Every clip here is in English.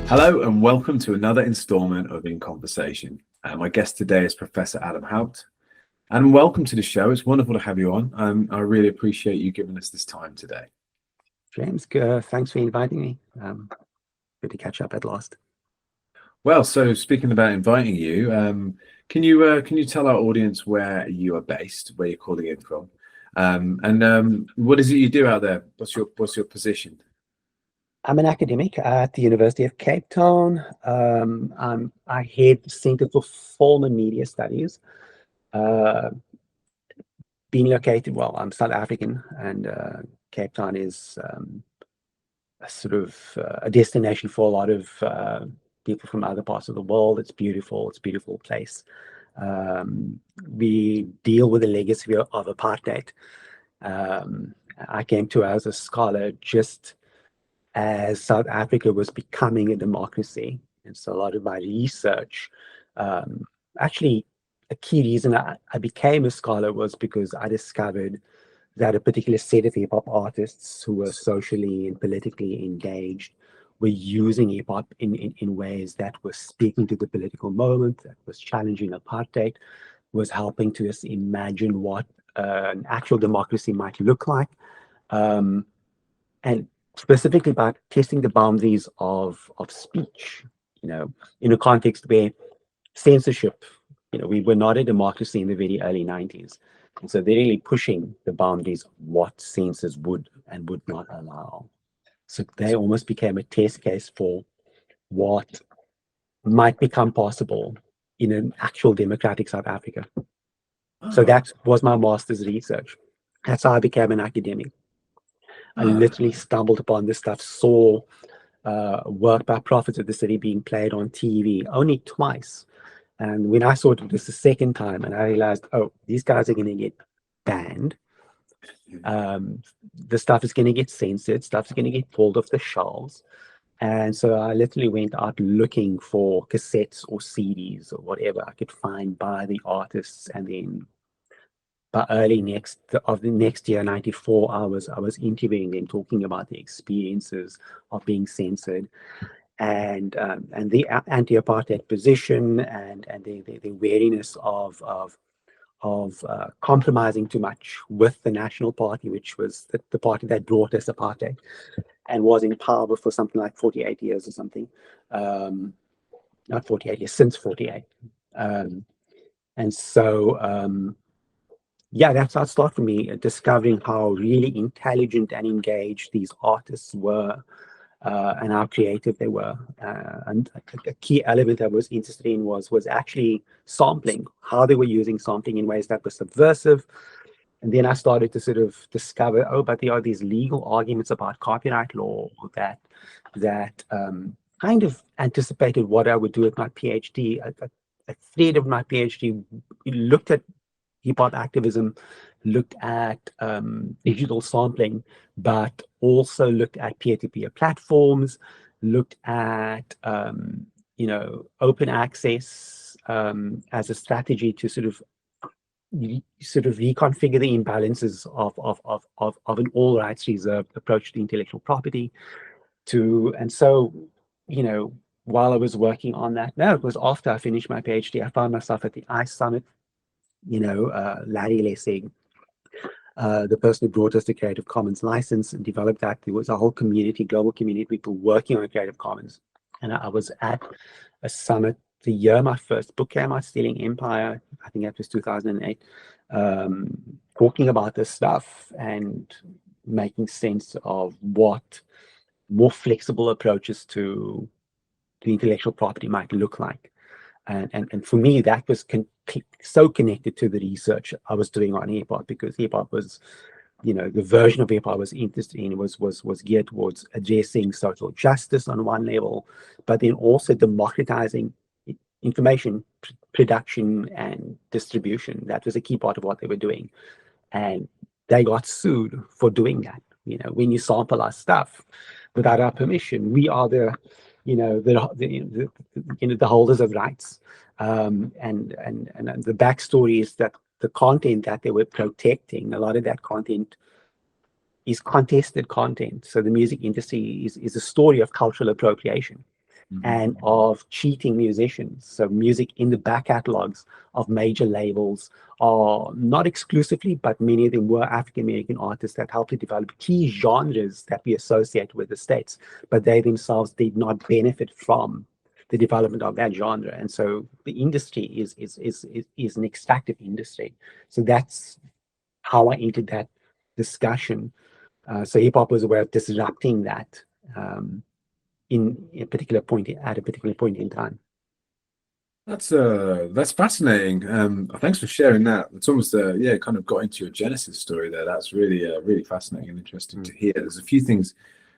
Hello and welcome to another installment of In Conversation. My guest today is Professor Adam Haupt. And welcome to the show. It's wonderful to have you on. I really appreciate you giving us this time today. James, thanks for inviting me. Good to catch up at last. Well, so speaking about inviting you, can you tell our audience where you are based, where you're calling in from, and what is it you do out there? What's your position? I'm an academic at the University of Cape Town. I head the Center for Film and Media Studies. Being located, well, I'm South African, and Cape Town is a sort of a destination for a lot of people from other parts of the world. It's beautiful. It's a beautiful place. We deal with the legacy of apartheid. I came to as a scholar just as South Africa was becoming a democracy. And so a lot of my research, actually a key reason I became a scholar was because I discovered that a particular set of hip hop artists who were socially and politically engaged were using hip hop in ways that were speaking to the political moment, that was challenging apartheid, was helping to us imagine what an actual democracy might look like. And specifically about testing the boundaries of speech, in a context where censorship, we were not a democracy in the very early 90s. And so they're really pushing the boundaries of what censors would and would not allow. So they almost became a test case for what might become possible in an actual democratic South Africa. So that was my master's research. That's how I became an academic. I literally stumbled upon this stuff, saw work by prophets of the city being played on TV only twice. And when I saw it the second time, and I realized, oh, these guys are going to get banned. The stuff is going to get censored. Stuff is going to get pulled off the shelves. And so I literally went out looking for cassettes or CDs or whatever I could find by the artists, and then by early the next year, 94, I was interviewing them, talking about the experiences of being censored, and the anti-apartheid position, and the wariness of compromising too much with the National Party, which was the party that brought us apartheid and was in power for something like 48 years or something. Not 48 years, since 48. And so yeah, that's how it started for me, discovering how really intelligent and engaged these artists were, and how creative they were. And a key element I was interested in was actually sampling, how they were using sampling in ways that were subversive. And then I started to sort of discover, oh, but there are these legal arguments about copyright law that kind of anticipated what I would do with my PhD. A thread of my PhD looked at hip-hop activism, looked at digital sampling, but also looked at peer-to-peer platforms, looked at open access as a strategy to sort of reconfigure the imbalances of an all rights reserved approach to intellectual property. And so, while I was working on that, it was after I finished my PhD, I found myself at the ICE Summit. Larry Lessig, the person who brought us the Creative Commons license and developed that, there was a whole community, global community of people working on Creative Commons. And I was at a summit the year my first book came out, Stealing Empire, I think that was 2008, talking about this stuff and making sense of what more flexible approaches to intellectual property might look like. And for me, that was so connected to the research I was doing on hip hop, because hip hop was, the version of hip hop I was interested in was geared towards addressing social justice on one level, but then also democratizing information production and distribution. That was a key part of what they were doing, and they got sued for doing that. When you sample our stuff without our permission, we are the holders of rights. And the backstory is that the content that they were protecting, a lot of that content is contested content. So the music industry is a story of cultural appropriation. and of cheating musicians. So music in the back catalogs of major labels are not exclusively, but many of them were African American artists that helped to develop key genres that we associate with the States, but they themselves did not benefit from the development of that genre. And so the industry is an extractive industry. So that's how I entered that discussion. So hip hop was a way of disrupting that. In a particular point at a particular point in time. That's fascinating. Thanks for sharing that. It's almost yeah, kind of got into your Genesis story there. That's really really fascinating and interesting to hear. There's a few things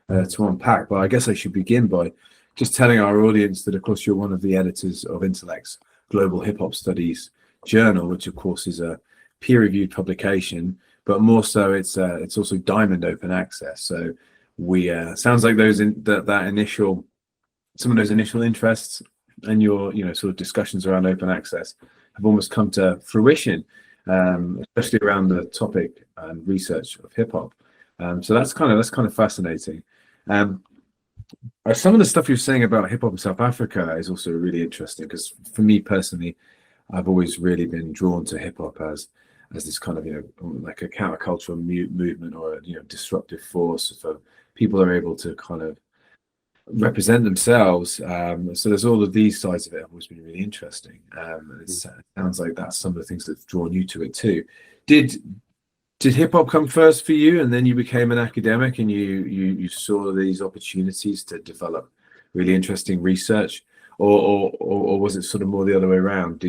to unpack, but I guess I should begin by just telling our audience that, of course, you're one of the editors of Intellect's Global Hip Hop Studies Journal, which of course is a peer-reviewed publication, but more so it's also Diamond Open Access. So we sounds like that initial, some of those initial interests and your sort of discussions around open access have almost come to fruition, especially around the topic and research of hip hop. So that's kind of fascinating. Some of the stuff you're saying about hip hop in South Africa is also really interesting, because for me personally, I've always really been drawn to hip hop as this kind of like a countercultural movement, or a disruptive force. So people are able to kind of represent themselves. So there's all of these sides of it have always been really interesting. It sounds like that's some of the things that's drawn you to it too. Did hip hop come first for you, and then you became an academic and you saw these opportunities to develop really interesting research, or was it sort of more the other way around?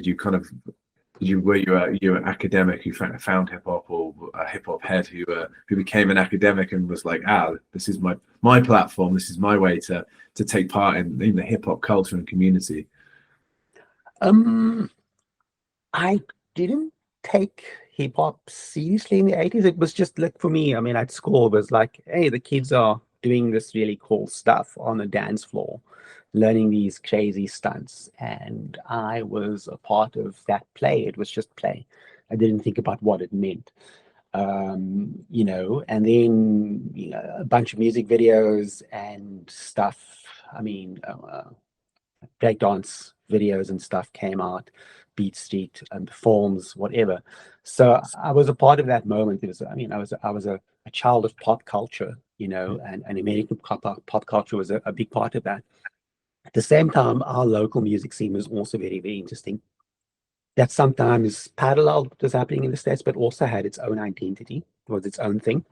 Were you an academic who found hip hop, or a hip hop head who became an academic and was like, this is my platform, this is my way to take part in the hip hop culture and community? I didn't take hip hop seriously in the 80s. It was just like, for me, I mean, at school, it was like, hey, the kids are doing this really cool stuff on the dance floor, learning these crazy stunts, and I was a part of that play. It was just play. I didn't think about what it meant. And then a bunch of music videos and stuff. I mean, breakdance videos and stuff came out, Beat Street and Forms, whatever. So I was a part of that moment. I was a child of pop culture, and American pop culture was a big part of that. At the same time, our local music scene was also very, very interesting. That sometimes paralleled what was happening in the States, but also had its own identity, was its own thing.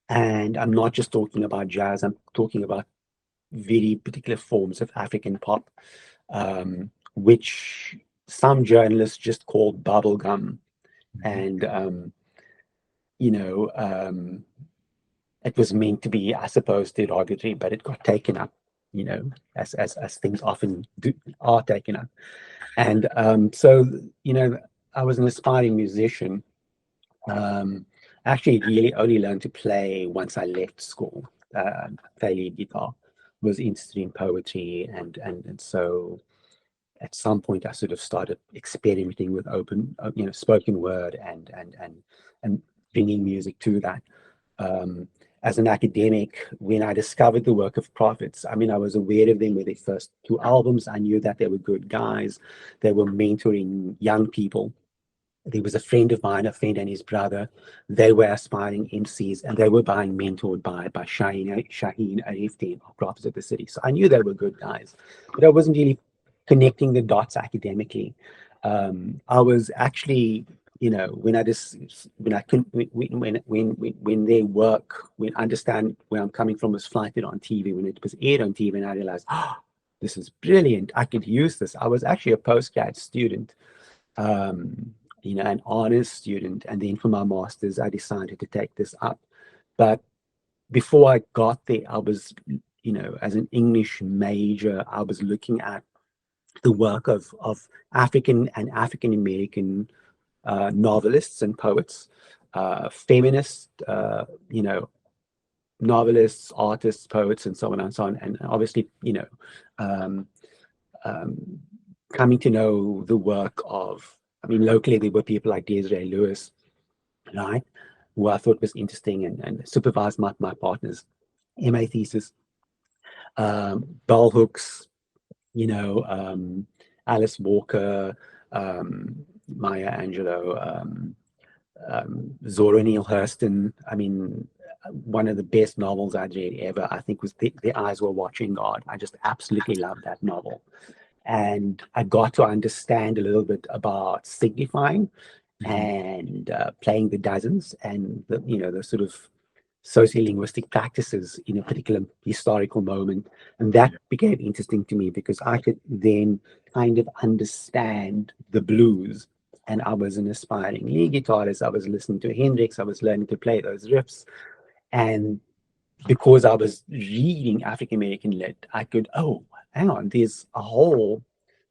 And I'm not just talking about jazz, I'm talking about very particular forms of African pop, which some journalists just called bubblegum. And, it was meant to be, I suppose, derogatory, but it got taken up, as things often are taken up. And so, I was an aspiring musician. Actually, really only learned to play once I left school, play lead guitar. Was interested in poetry, and so at some point I sort of started experimenting with open, spoken word and bringing music to that. As an academic, when I discovered the work of Prophets, I mean, I was aware of them with their first 2 albums. I knew that they were good guys. They were mentoring young people. There was a friend of mine, a friend and his brother. They were aspiring MCs, and they were being mentored by Shaheen Arifdeen of Prophets of the City. So I knew they were good guys, but I wasn't really connecting the dots academically. I was actually, when their work, when I understand where I'm coming from, was flighted on TV, when it was aired on TV, and I realized, this is brilliant. I could use this. I was actually a postgrad student, an honors student, and then for my master's, I decided to take this up. But before I got there, I was, as an English major, I was looking at the work of African and African American novelists and poets, feminists, novelists, artists, poets, and so on and so on. And obviously, coming to know the work of, locally there were people like Desiree Lewis, right, who I thought was interesting, and supervised my partner's MA thesis. bell hooks, Alice Walker, Maya Angelou, Zora Neale Hurston. I mean, one of the best novels I'd read ever, I think, was The Eyes Were Watching God. I just absolutely loved that novel. And I got to understand a little bit about signifying and playing the dozens and the sort of sociolinguistic practices in a particular historical moment. And that became interesting to me because I could then kind of understand the blues. And I was an aspiring lead guitarist. I was listening to Hendrix. I was learning to play those riffs. And because I was reading African American lit, I could, oh, hang on, there's a whole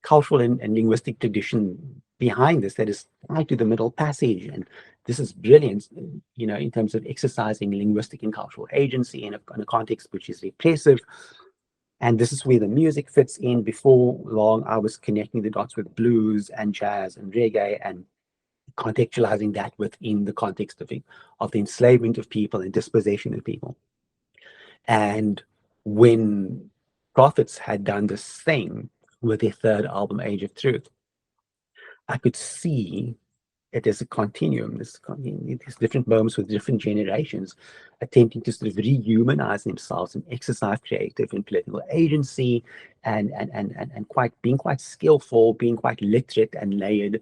cultural and linguistic tradition behind this that is tied to the Middle Passage. And this is brilliant, in terms of exercising linguistic and cultural agency in a context which is repressive. And this is where the music fits in. Before long, I was connecting the dots with blues and jazz and reggae and contextualizing that within the context of the enslavement of people and dispossession of people. And when Prophets had done this thing with their third album, Age of Truth, I could see it as a continuum, these different moments with different generations attempting to sort of rehumanize themselves and exercise creative and political agency and being quite skillful, being quite literate and layered,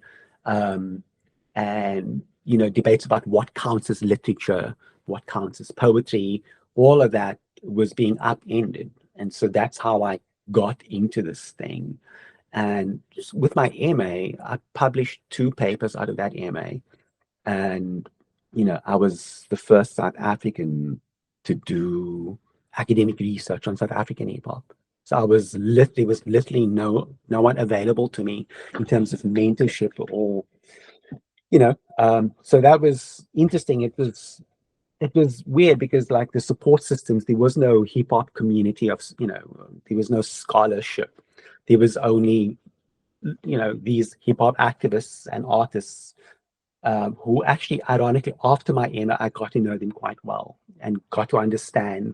and debates about what counts as literature, what counts as poetry, all of that was being upended. And so that's how I got into this thing. And just with my MA, I published 2 papers out of that MA. And, I was the first South African to do academic research on South African hip hop. So there was literally no one available to me in terms of mentorship or, so that was interesting. It was weird because, like, the support systems, there was no hip hop community of, there was no scholarship. There was only, these hip hop activists and artists who actually, ironically, after my MA, I got to know them quite well and got to understand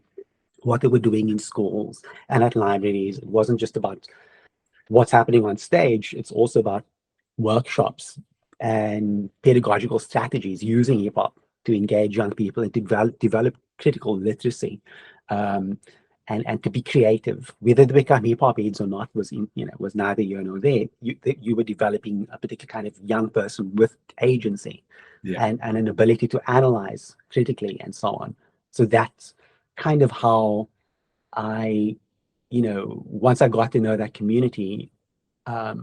what they were doing in schools and at libraries. It wasn't just about what's happening on stage. It's also about workshops and pedagogical strategies using hip hop to engage young people and to develop critical literacy, and to be creative. Whether they become hip hop heads or not was neither here nor there. You were developing a particular kind of young person with agency, and an ability to analyze critically and so on. So that's kind of how I, once I got to know that community, my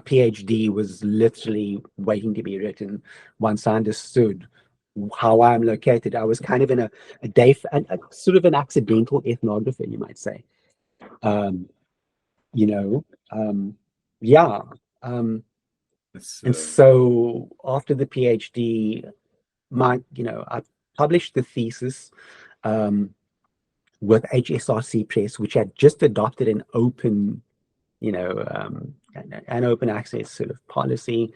PhD was literally waiting to be written. Once I understood how I'm located, I was kind of in a sort of an accidental ethnographer, you might say. Yeah. And so after the PhD, I published the thesis with HSRC Press, which had just adopted an open, an open access sort of policy.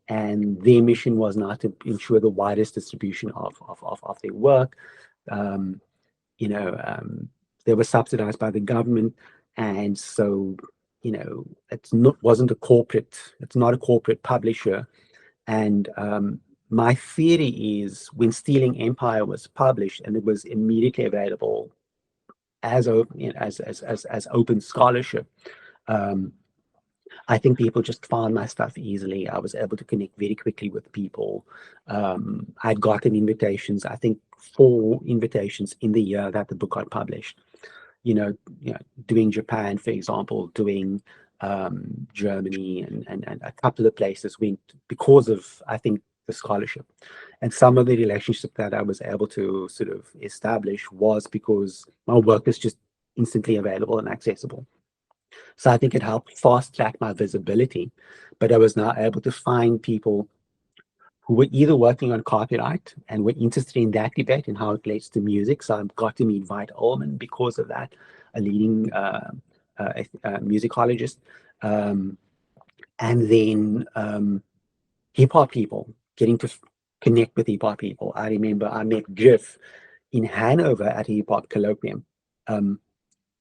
And their mission was now to ensure the widest distribution of their work. They were subsidized by the government, and so it's not a corporate publisher. And my theory is, when Stealing Empire was published and it was immediately available as open scholarship, I think people just found my stuff easily. I was able to connect very quickly with people. I'd gotten invitations, I think 4 invitations in the year that the book got published. Doing Japan, for example, doing Germany and a couple of places went because of, I think, the scholarship. And some of the relationships that I was able to sort of establish was because my work is just instantly available and accessible. So I think it helped fast track my visibility, but I was now able to find people who were either working on copyright and were interested in that debate and how it relates to music. So I got to meet Veit Ullman because of that, a leading musicologist. And then hip hop people, getting to connect with hip hop people. I remember I met Griff in Hanover at a hip hop colloquium.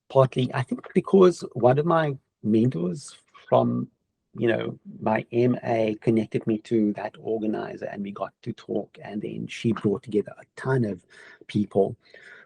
Partly, I think because one of my mentors from, my MA connected me to that organizer, and we got to talk, and then she brought together a ton of people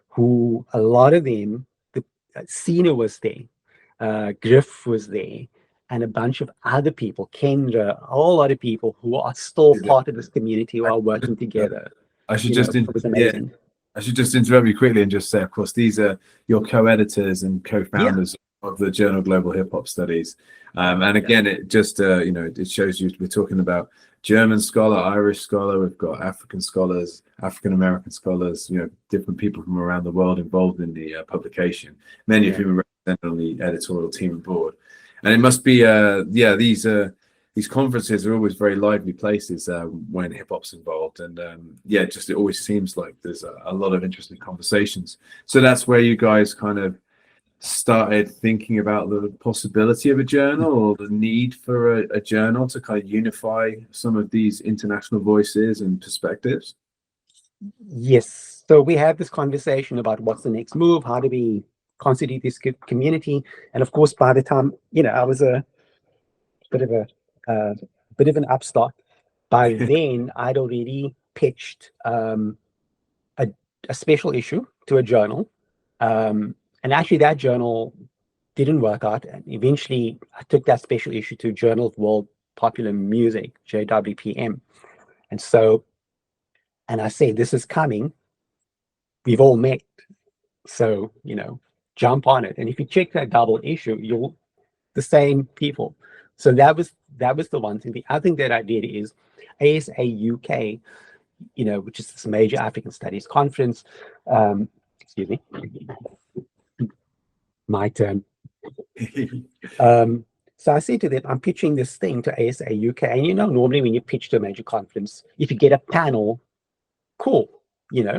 who, a lot of them, the Sina was there, Griff was there, and a bunch of other people, Kendra, a whole lot of people who are still part of this community, who are working together. I should It was amazing. I should just interrupt you quickly and just say, of course, these are your co-editors and Yeah. co-founders of the Journal Global Hip Hop Studies. And again, it just, it shows you we're talking about German scholar, Irish scholar, we've got African scholars, African American scholars, different people from around the world involved in the publication, many of whom are represented on the editorial team and board. And it must be, these conferences are always very lively places when hip hop's involved, and it always seems like there's a lot of interesting conversations. So that's where you guys kind of started thinking about the possibility of a journal, or the need for a journal to kind of unify some of these international voices and perspectives. Yes. So we had this conversation about what's the next move, how do we constitute this community, and of course, by the time I was a bit of an upstart. By then, I'd already pitched a special issue to a journal, and actually that journal didn't work out. And eventually, I took that special issue to Journal of World Popular Music, JWPM, and I said, "This is coming. We've all met, so jump on it." And if you check that double issue, the same people. So that was the one thing. The other thing that I did is ASA UK, which is this major African studies conference. Excuse me, my turn. So I said to them, I'm pitching this thing to ASA UK, and normally when you pitch to a major conference, if you get a panel, cool,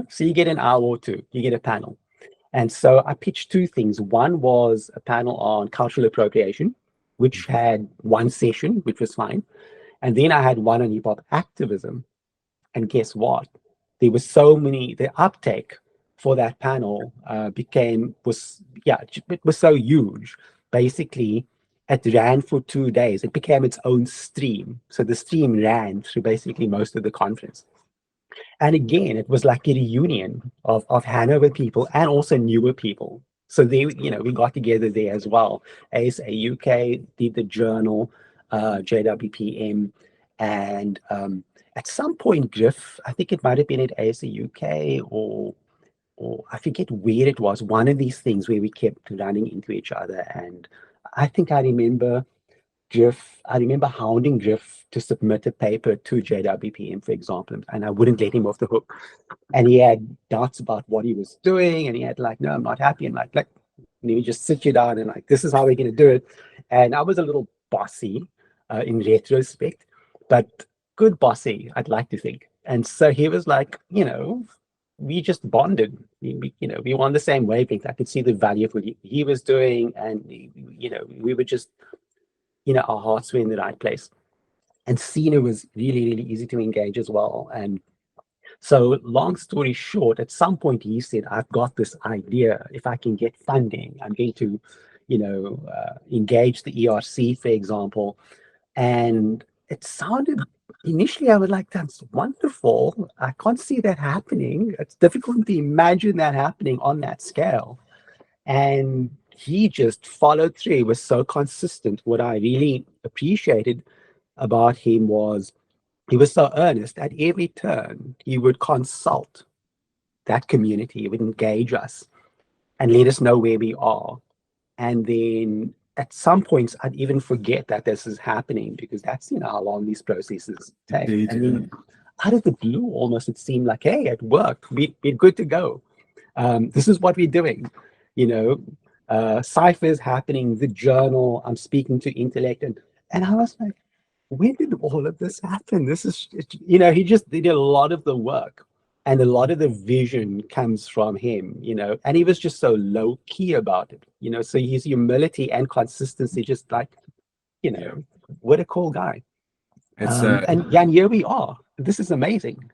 so you get an hour or two, you get a panel. And so I pitched two things. One was a panel on cultural appropriation, which had one session, which was fine. And then I had one on hip hop activism. And guess what? There was the uptake for that panel was so huge. Basically, it ran for 2 days. It became its own stream. So the stream ran through basically most of the conference. And again, it was like a reunion of Hanover people and also newer people. So we got together there as well. ASA UK did the journal, JWPM, and at some point, Griff, I think it might have been at ASA UK or I forget where it was, one of these things where we kept running into each other. And I think I remember hounding Griff to submit a paper to JWPM, for example, and I wouldn't let him off the hook. And he had doubts about what he was doing, and he had no, I'm not happy. And let me just sit you down and this is how we're going to do it. And I was a little bossy in retrospect, but good bossy, I'd like to think. And so he was like, we just bonded. We were on the same wavelength. I could see the value of what he was doing, and we were just, our hearts were in the right place. And Sina was really, really easy to engage as well. And so long story short, at some point he said, I've got this idea. If I can get funding, I'm going to, engage the ERC, for example. And it sounded, initially I was like, that's wonderful. I can't see that happening. It's difficult to imagine that happening on that scale. And he just followed through. He was so consistent. What I really appreciated about him was he was so earnest. At every turn, he would consult that community. He would engage us and let us know where we are. And then at some points, I'd even forget that this is happening, because that's how long these processes take. Indeed, and then out of the blue, almost, it seemed like, hey, it worked. We're good to go. This is what we're doing. Ciphers happening, the journal, I'm speaking to Intellect. And I was like, when did all of this happen? This is, he just did a lot of the work, and a lot of the vision comes from him, and he was just so low key about it, so his humility and consistency, just like, what a cool guy. And here we are. This is amazing,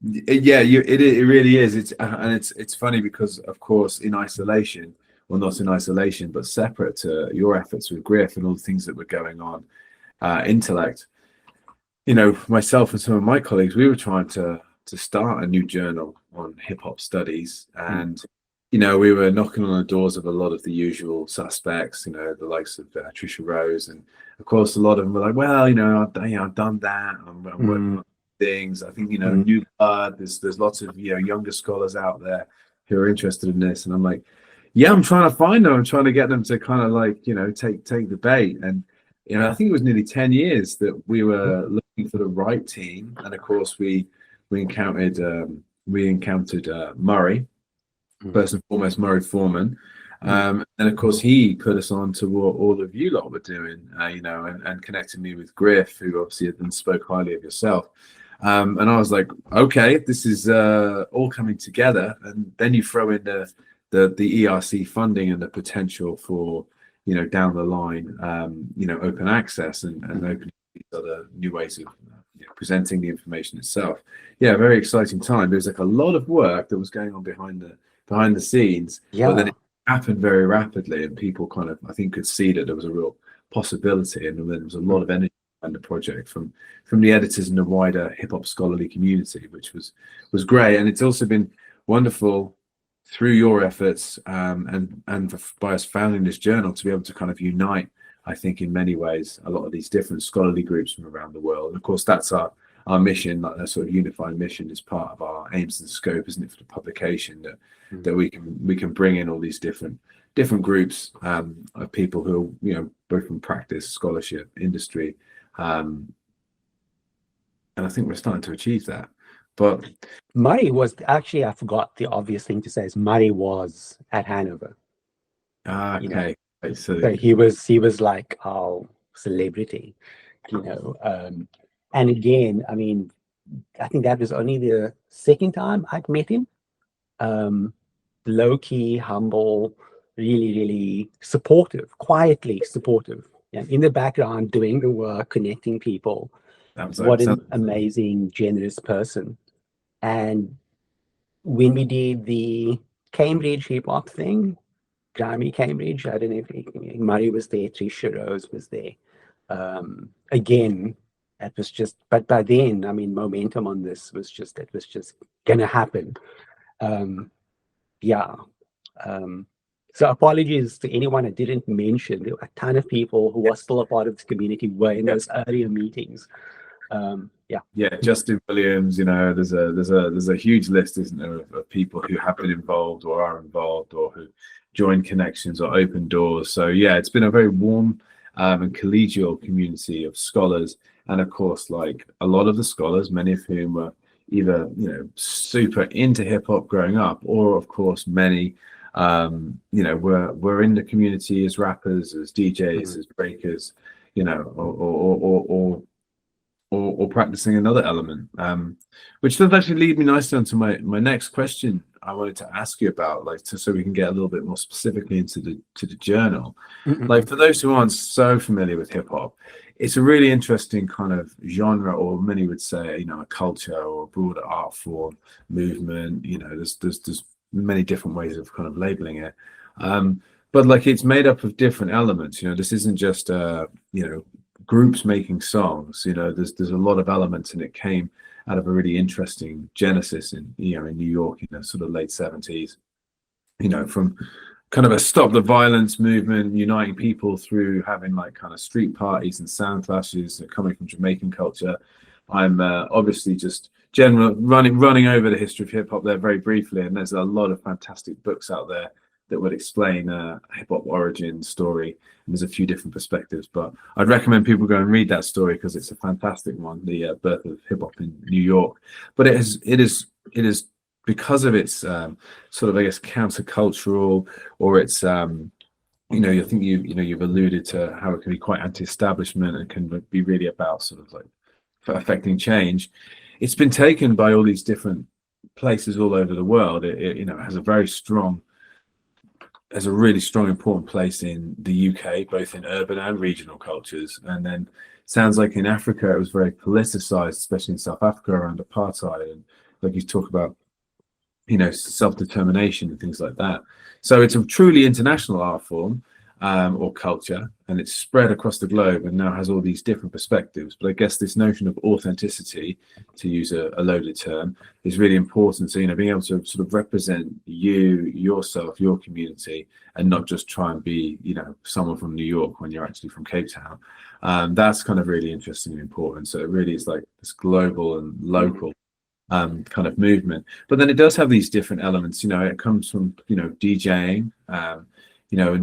Yeah, it really is. It's funny because, of course, in isolation, well, not in isolation, but separate to your efforts with Griff and all the things that were going on, intellect. Myself and some of my colleagues, we were trying to start a new journal on hip hop studies, and we were knocking on the doors of a lot of the usual suspects, the likes of Trisha Rose, and of course, a lot of them were like, well, I've done that. I'm working on things. I think new blood. There's lots of younger scholars out there who are interested in this, and I'm like, yeah, I'm trying to find them. I'm trying to get them to kind of like take the bait. And I think it was nearly 10 years that we were looking for the right team, and of course we encountered Murray, first and foremost, Murray Foreman. And of course, he put us on to what all of you lot were doing, and connected me with Griff, who obviously had been spoke highly of yourself. And I was like, okay, this is all coming together. And then you throw in the ERC funding and the potential for, down the line, open access and opening these other new ways of presenting the information itself. Yeah, very exciting time. There was like a lot of work that was going on behind the scenes, but then it happened very rapidly, and people kind of, I think, could see that there was a real possibility, and then there was a lot of energy behind the project from the editors and the wider hip hop scholarly community, which was great. And it's also been wonderful through your efforts and by us founding this journal to be able to kind of unite, I think, in many ways, a lot of these different scholarly groups from around the world. And of course, that's our mission, like that sort of unified mission, is part of our aims and scope, isn't it, for the publication, that we can bring in all these different groups of people who are, both from practice, scholarship, industry, and I think we're starting to achieve that. But Murray was actually, I forgot the obvious thing to say, is Murray was at Hanover. Okay. So he was like our celebrity, and again, I mean, I think that was only the second time I'd met him. Low key, humble, really, really supportive, quietly supportive, in the background, doing the work, connecting people. What an amazing, generous person. And when we did the Cambridge hip hop thing, Grammy Cambridge, I don't know if Murray was there, Trisha Rose was there. Again, it was just, but by then, I mean, momentum on this was just gonna happen. So apologies to anyone I didn't mention. There were a ton of people who are still a part of the community were in those earlier meetings. Justin Williams, there's a huge list, isn't there, of people who have been involved or are involved or who joined connections or open doors. So it's been a very warm and collegial community of scholars, and of course, like a lot of the scholars, many of whom were either super into hip hop growing up, or of course many were in the community as rappers, as DJs, as breakers, or practicing another element, which does actually lead me nicely onto my next question I wanted to ask you about, so we can get a little bit more specifically into the journal. Like, for those who aren't so familiar with hip hop, it's a really interesting kind of genre, or many would say, a culture or a broader art form, movement. There's many different ways of kind of labeling it. But like, it's made up of different elements. This isn't just groups making songs. There's a lot of elements, and it came out of a really interesting genesis in New York in the sort of late 70s, from kind of a stop the violence movement, uniting people through having like kind of street parties and sound clashes coming from Jamaican culture. I'm obviously just running over the history of hip hop there very briefly, and there's a lot of fantastic books out there that would explain hip hop origin story. And there's a few different perspectives, but I'd recommend people go and read that story because it's a fantastic one, the birth of hip hop in New York. But it is because of its sort of, I guess, countercultural, or its I think you've alluded to how it can be quite anti-establishment and can be really about sort of like affecting change. It's been taken by all these different places all over the world. It has a really strong, important place in the UK, both in urban and regional cultures. And then sounds like in Africa, it was very politicized, especially in South Africa around apartheid. And like you talk about, self-determination and things like that. So it's a truly international art form, or culture, and it's spread across the globe and now has all these different perspectives. But I guess this notion of authenticity, to use a loaded term, is really important. So, being able to sort of represent you, yourself, your community, and not just try and be, someone from New York when you're actually from Cape Town. That's kind of really interesting and important. So it really is like this global and local kind of movement. But then it does have these different elements. It comes from, DJing. And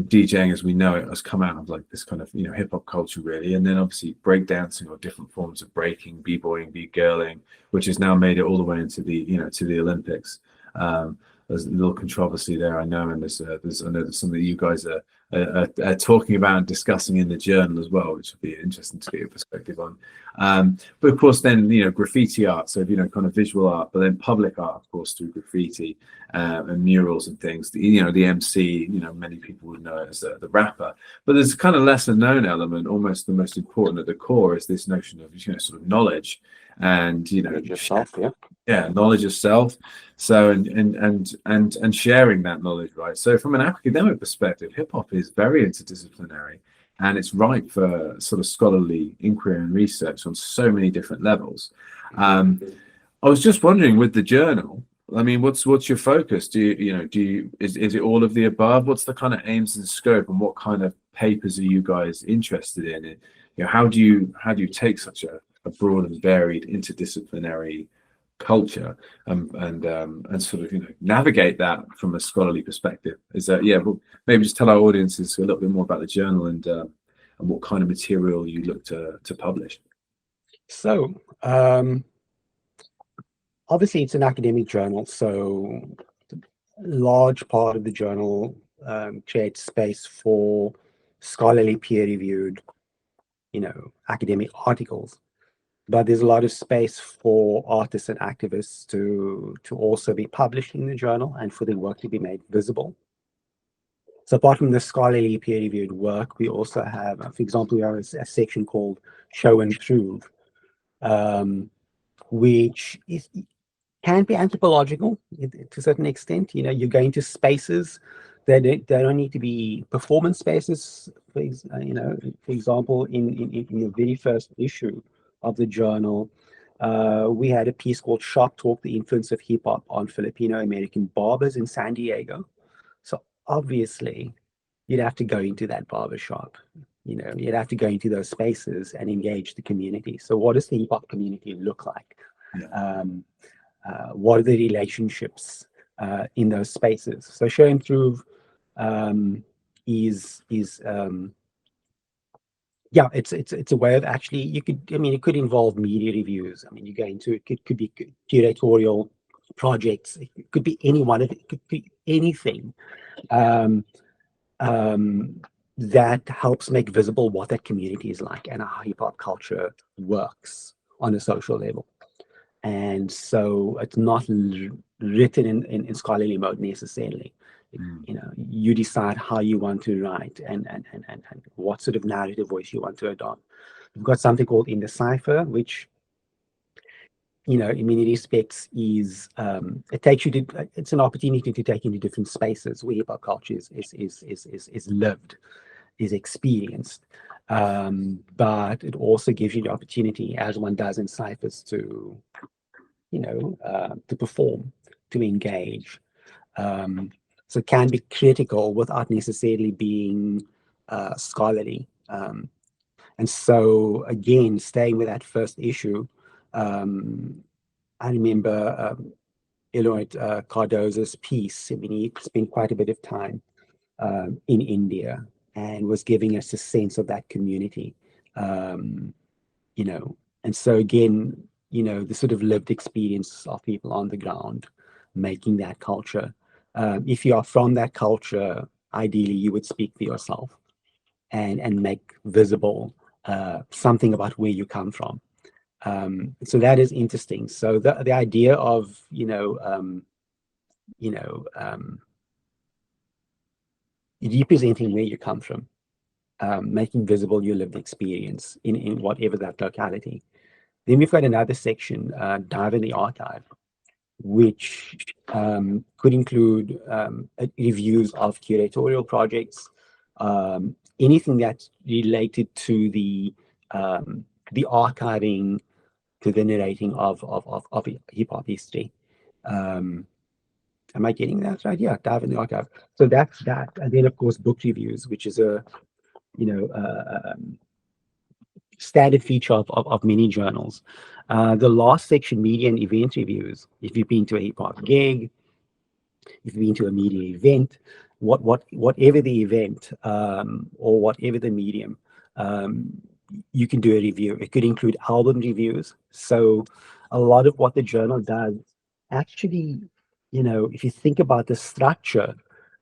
DJing, as we know it, has come out of like this kind of hip hop culture really, and then obviously breakdancing or different forms of breaking, b-boying, b-girling, which has now made it all the way into the to the Olympics. There's a little controversy there, I know, and there's I know there's something that you guys are talking about and discussing in the journal as well, which would be interesting to get your perspective on. But of course, then graffiti art, so kind of visual art, but then public art, of course, through graffiti and murals and things. The MC, many people would know it as the rapper, but there's a kind of lesser known element, almost the most important at the core, is this notion of sort of knowledge and yourself, knowledge of self. So and sharing that knowledge, right? So from an academic perspective, hip hop is very interdisciplinary, and it's ripe for sort of scholarly inquiry and research on so many different levels. I was just wondering, with the journal, I mean, what's your focus? Is it all of the above? What's the kind of aims and scope, and what kind of papers are you guys interested in? How do you take such a broad and varied interdisciplinary culture and sort of navigate that from a scholarly perspective? Is that well, maybe just tell our audiences a little bit more about the journal and what kind of material you look to publish. So obviously it's an academic journal, so a large part of the journal creates space for scholarly peer-reviewed academic articles. But there's a lot of space for artists and activists to also be published in the journal and for their work to be made visible. So apart from the scholarly peer-reviewed work, we also have, for example, we have a section called Show and Prove, which can be anthropological to a certain extent. You go into spaces that they don't need to be performance spaces. For example, in the very first issue of the journal, we had a piece called Shark Talk, the influence of hip hop on Filipino American barbers in San Diego. So obviously you'd have to go into that barber shop, you'd have to go into those spaces and engage the community. So what does the hip hop community look like? Yeah. What are the relationships in those spaces? So Show and Prove is it's a way of actually, it could involve media reviews. You go into it could be curatorial projects. It could be any one of it. It could be anything that helps make visible what that community is like and how hip hop culture works on a social level. And so it's not written in scholarly mode necessarily. You decide how you want to write and what sort of narrative voice you want to adopt. We've got something called In the Cipher, which in many respects is it's an opportunity to take into different spaces where hip hop culture is lived, is experienced. But it also gives you the opportunity, as one does in ciphers, to perform, to engage. So it can be critical without necessarily being scholarly. And so, again, staying with that first issue, I remember Eloy Cardozo's piece. He spent quite a bit of time in India and was giving us a sense of that community. And so, again, the sort of lived experience of people on the ground making that culture. If you are from that culture, ideally you would speak for yourself and make visible something about where you come from. So that is interesting. So the idea of representing where you come from, making visible your lived experience in whatever that locality. Then we've got another section, Dive in the Archive, which could include reviews of curatorial projects, anything that's related to the archiving, to the narrating of hip hop history. Am I getting that right? Yeah, dive in the archive. So that's that, and then of course book reviews, which is a standard feature of many journals. The last section, media and event reviews. If you've been to a hip hop gig, if you've been to a media event, whatever the event or whatever the medium, you can do a review. It could include album reviews. So a lot of what the journal does, actually, if you think about the structure,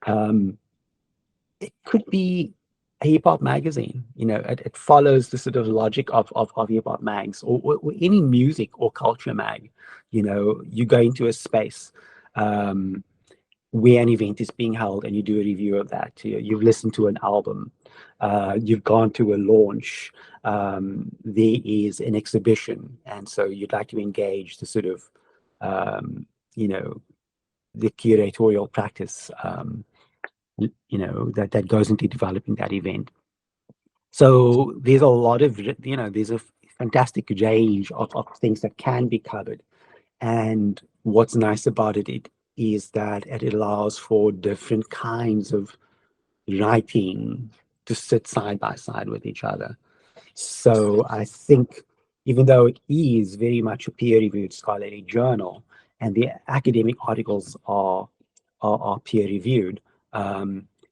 it could be a hip hop magazine. It follows the sort of logic of hip hop mags, or any music or culture mag. You go into a space where an event is being held, and you do a review of that. You've listened to an album, you've gone to a launch, there is an exhibition, and so you'd like to engage the sort of the curatorial practice that goes into developing that event. So there's a lot of there's a fantastic range of things that can be covered, and what's nice about it is that it allows for different kinds of writing to sit side by side with each other. So I think, even though it is very much a peer-reviewed scholarly journal, and the academic articles are peer-reviewed,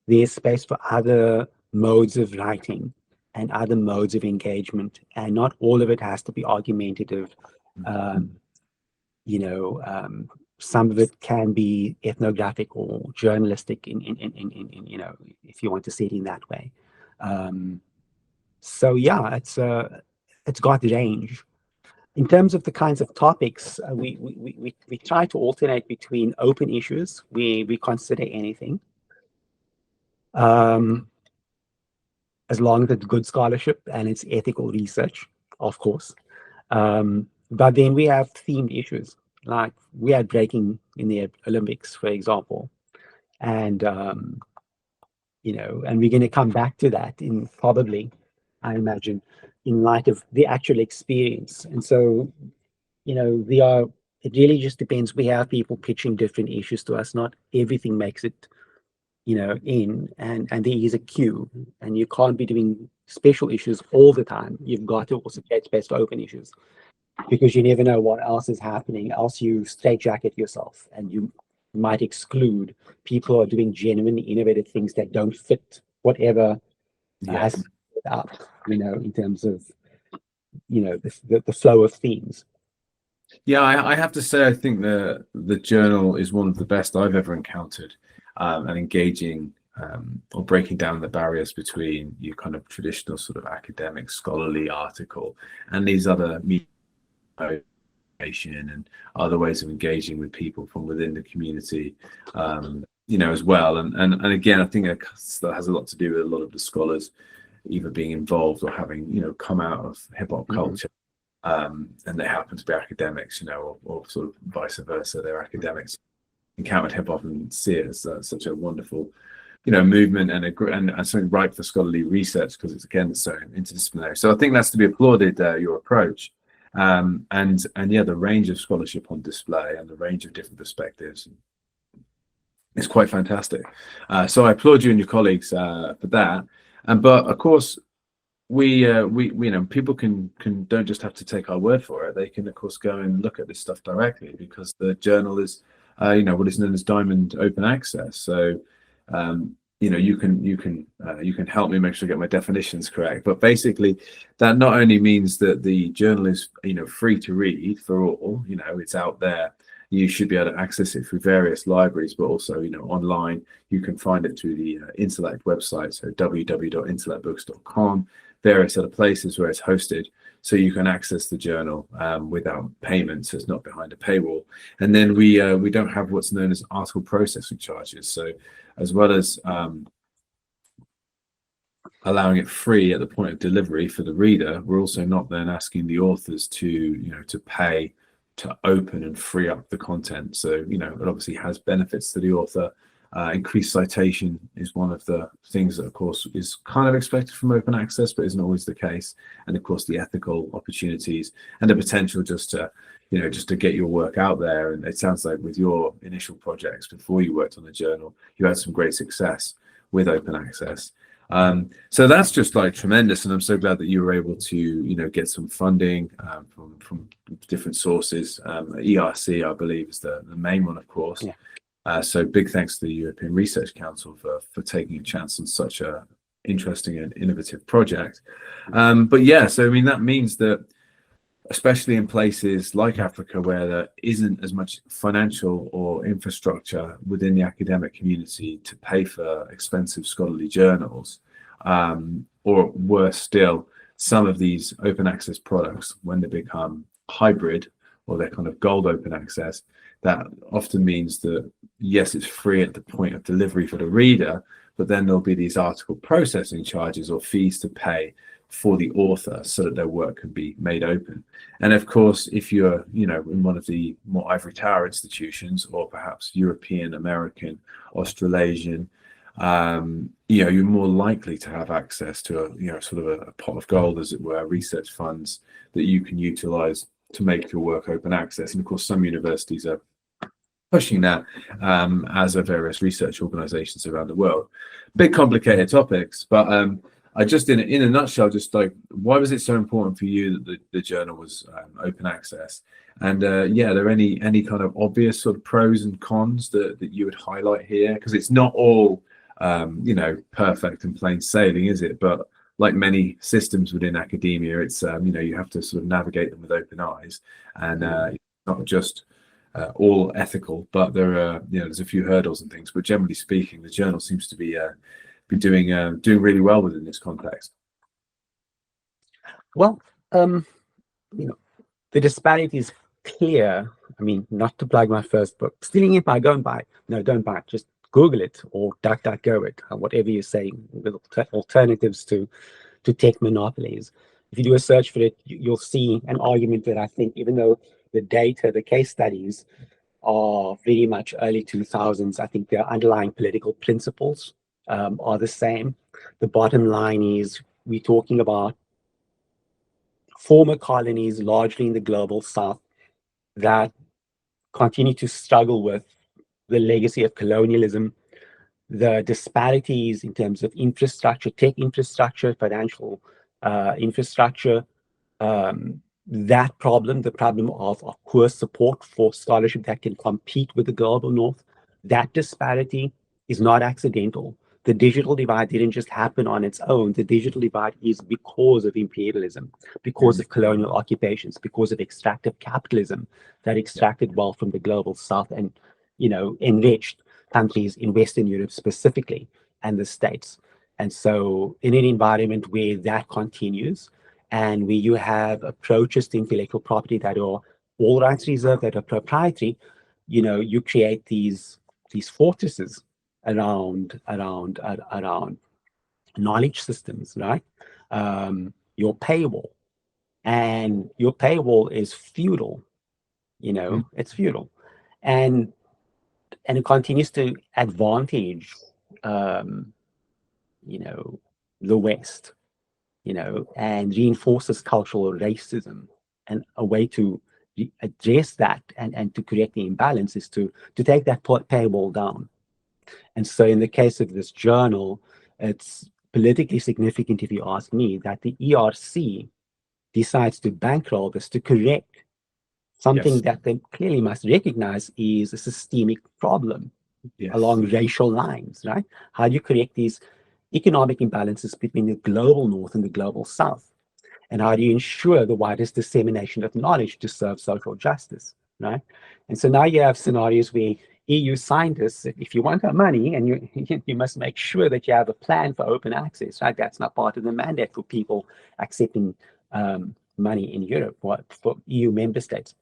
there's space for other modes of writing and other modes of engagement, and not all of it has to be argumentative. Some of it can be ethnographic or journalistic in if you want to see it in that way. So yeah, it's got range. In terms of the kinds of topics, we try to alternate between open issues, where we consider anything, as long as it's good scholarship and it's ethical research, of course. But then we have themed issues, like we had breaking in the Olympics, for example, and and we're going to come back to that in probably, I imagine, in light of the actual experience. And so, it really just depends. We have people pitching different issues to us. Not everything makes it, in, and there is a queue, and you can't be doing special issues all the time. You've got to also create space for open issues, because you never know what else is happening. Else you straitjacket yourself, and you might exclude people who are doing genuinely innovative things that don't fit whatever has up, in terms of, the flow of themes. Yeah, I have to say, I think the journal is one of the best I've ever encountered, and engaging or breaking down the barriers between your kind of traditional sort of academic scholarly article and these other media and other ways of engaging with people from within the community, as well. And again, I think that has a lot to do with a lot of the scholars either being involved or having, come out of hip hop culture, and they happen to be academics, or sort of vice versa. They're academics, encountered hip hop and see it as such a wonderful, movement and something ripe for scholarly research, because it's, again, so interdisciplinary. So I think that's to be applauded, your approach. And yeah, the range of scholarship on display and the range of different perspectives is quite fantastic. So I applaud you and your colleagues for that. But of course, we people don't just have to take our word for it. They can, of course, go and look at this stuff directly, because the journal is what is known as diamond open access. So you can help me make sure I get my definitions correct. But basically, that not only means that the journal is free to read for all, it's out there. You should be able to access it through various libraries, but also online. You can find it through the Intellect website, so www.intellectbooks.com, various other places where it's hosted, so you can access the journal without payment, so it's not behind a paywall. And then we don't have what's known as article processing charges. So as well as allowing it free at the point of delivery for the reader, we're also not then asking the authors to to pay to open and free up the content. So, you know, it obviously has benefits to the author. Increased citation is one of the things that, of course, is kind of expected from open access, but isn't always the case. And of course, the ethical opportunities and the potential just to, you know, just to get your work out there. And it sounds like with your initial projects before you worked on the journal, you had some great success with open access. So that's just like tremendous, and I'm so glad that you were able to, you know, get some funding from different sources. ERC, I believe, is the main one, of course. Yeah. So big thanks to the European Research Council for taking a chance on such a interesting and innovative project. But yeah, so I mean, that means that especially in places like Africa where there isn't as much financial or infrastructure within the academic community to pay for expensive scholarly journals, or worse still, some of these open access products, when they become hybrid or they're kind of gold open access, that often means that, yes, it's free at the point of delivery for the reader, but then there'll be these article processing charges or fees to pay for the author so that their work can be made open. And of course, if you're, you know, in one of the more ivory tower institutions, or perhaps European, American, Australasian, you know, you're more likely to have access to a, you know, sort of a pot of gold, as it were, research funds that you can utilize to make your work open access. And of course, some universities are pushing that, as are various research organizations around the world. Big complicated topics, but I just in a nutshell, just like, why was it so important for you that the journal was open access? And yeah, are there any kind of obvious sort of pros and cons that you would highlight here? Because it's not all you know, perfect and plain sailing, is it? But like many systems within academia, it's you know, you have to sort of navigate them with open eyes, and not just all ethical, but there are, you know, there's a few hurdles and things. But generally speaking, the journal seems to be doing really well within this context. Well, you know, the disparity is clear. I mean, not to plug my first book, Stealing Empire, go and buy it. No, don't buy it. Just Google it or DuckDuckGo it, or whatever you're saying, with alternatives to tech monopolies. If you do a search for it, you'll see an argument that I think, even though the data, the case studies are very much early 2000s, I think their underlying political principles are the same. The bottom line is we're talking about former colonies, largely in the global south, that continue to struggle with the legacy of colonialism, the disparities in terms of infrastructure, tech infrastructure, financial infrastructure, that problem, the problem of poor support for scholarship that can compete with the global north, that disparity is not accidental. The digital divide didn't just happen on its own. The digital divide is because of imperialism, because of colonial occupations, because of extractive capitalism that extracted wealth from the global south and, you know, enriched countries in Western Europe specifically, and the States. And so in an environment where that continues, and where you have approaches to intellectual property that are all rights reserved, that are proprietary, you know, you create these fortresses around knowledge systems, right? Your paywall, and your paywall is feudal, you know, it's feudal, and it continues to advantage, you know, the West, you know, and reinforces cultural racism. And a way to address that and to correct the imbalance is to take that paywall down. And so in the case of this journal, it's politically significant, if you ask me, that the ERC decides to bankroll this to correct something that they clearly must recognize is a systemic problem along racial lines, right? How do you correct these economic imbalances between the global north and the global south? And how do you ensure the widest dissemination of knowledge to serve social justice, right? And so now you have scenarios where EU scientists, if you want our money, and you must make sure that you have a plan for open access, right? That's not part of the mandate for people accepting money in Europe for EU member states.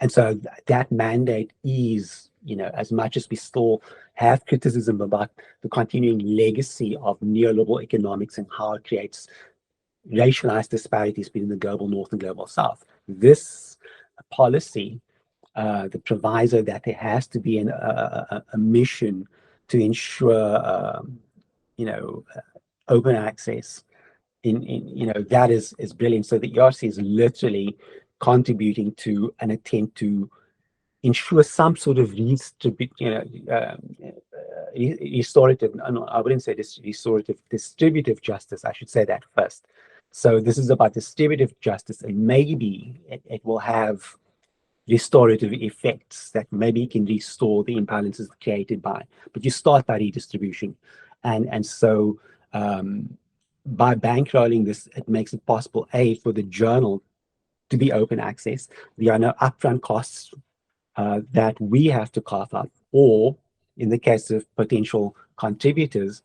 And so that mandate is, you know, as much as we still have criticism about the continuing legacy of neoliberal economics and how it creates racialized disparities between the global north and global south, this policy, the proviso that there has to be a mission to ensure, open access. That is brilliant. So the ERC is literally contributing to an attempt to ensure some sort of restorative. No, I wouldn't say this restorative, distributive justice. I should say that first. So this is about distributive justice, and maybe it will have restorative effects that maybe can restore the imbalances created by. But you start by redistribution, and so by bankrolling this, it makes it possible for the journal to be open access. There are no upfront costs that we have to cough up, or in the case of potential contributors,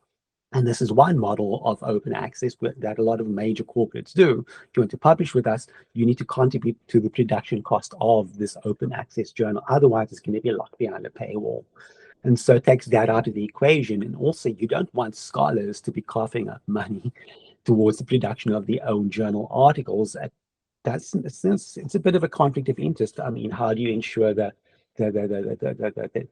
and this is one model of open access that a lot of major corporates do. If you want to publish with us, you need to contribute to the production cost of this open access journal. Otherwise, it's going to be locked behind a paywall. And so it takes that out of the equation. And also, you don't want scholars to be coughing up money towards the production of their own journal articles. It's a bit of a conflict of interest. I mean, how do you ensure that the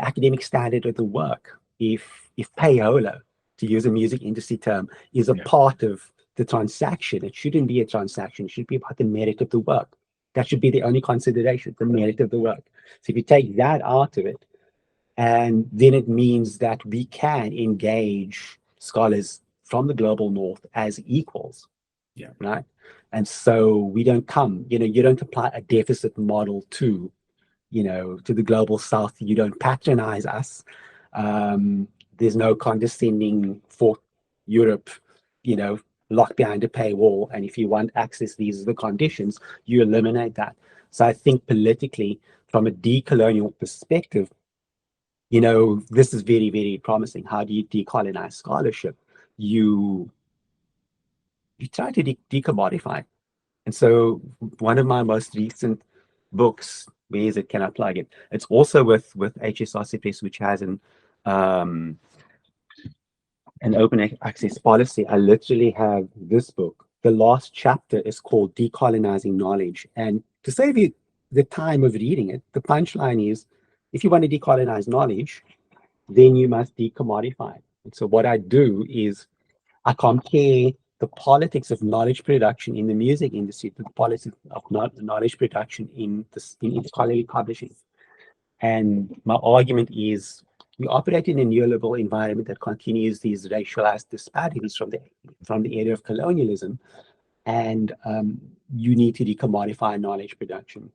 academic standard of the work, if payola, to use a music industry term, is a part of the transaction, it shouldn't be a transaction. It should be about the merit of the work. That should be the only consideration, the merit of the work. So if you take that out of it, and then it means that we can engage scholars from the global north as equals, right? And so we don't you don't apply a deficit model to the global south. You don't patronize us. There's no condescending for Europe, locked behind a paywall. And if you want access, these are the conditions. You eliminate that. So I think politically, from a decolonial perspective, this is very, very promising. How do you decolonize scholarship? You try to decommodify. And so one of my most recent books, where is it? Can I plug it? It's also with HSRC Press, which has an open access policy. I literally have this book. The last chapter is called Decolonizing Knowledge. And to save you the time of reading it, the punchline is, if you want to decolonize knowledge, then you must decommodify. And so what I do is I compare the politics of knowledge production in the music industry to the politics of knowledge production in scholarly publishing. And my argument is, we operate in a neoliberal environment that continues these racialized disparities from the era of colonialism, and you need to decommodify knowledge production.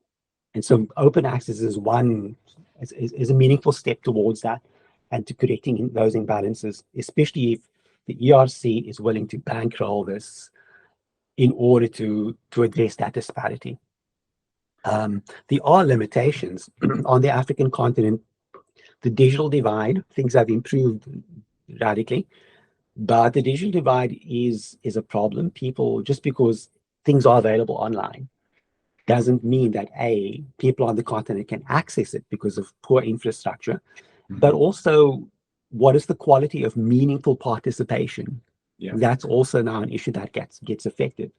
And so open access is a meaningful step towards that, and to correcting those imbalances, especially if the ERC is willing to bankroll this in order to address that disparity. There are limitations on the African continent. The digital divide, things have improved radically, but the digital divide is a problem. People, just because things are available online, doesn't mean that people on the continent can access it because of poor infrastructure, but also, what is the quality of meaningful participation? That's also now an issue that gets affected.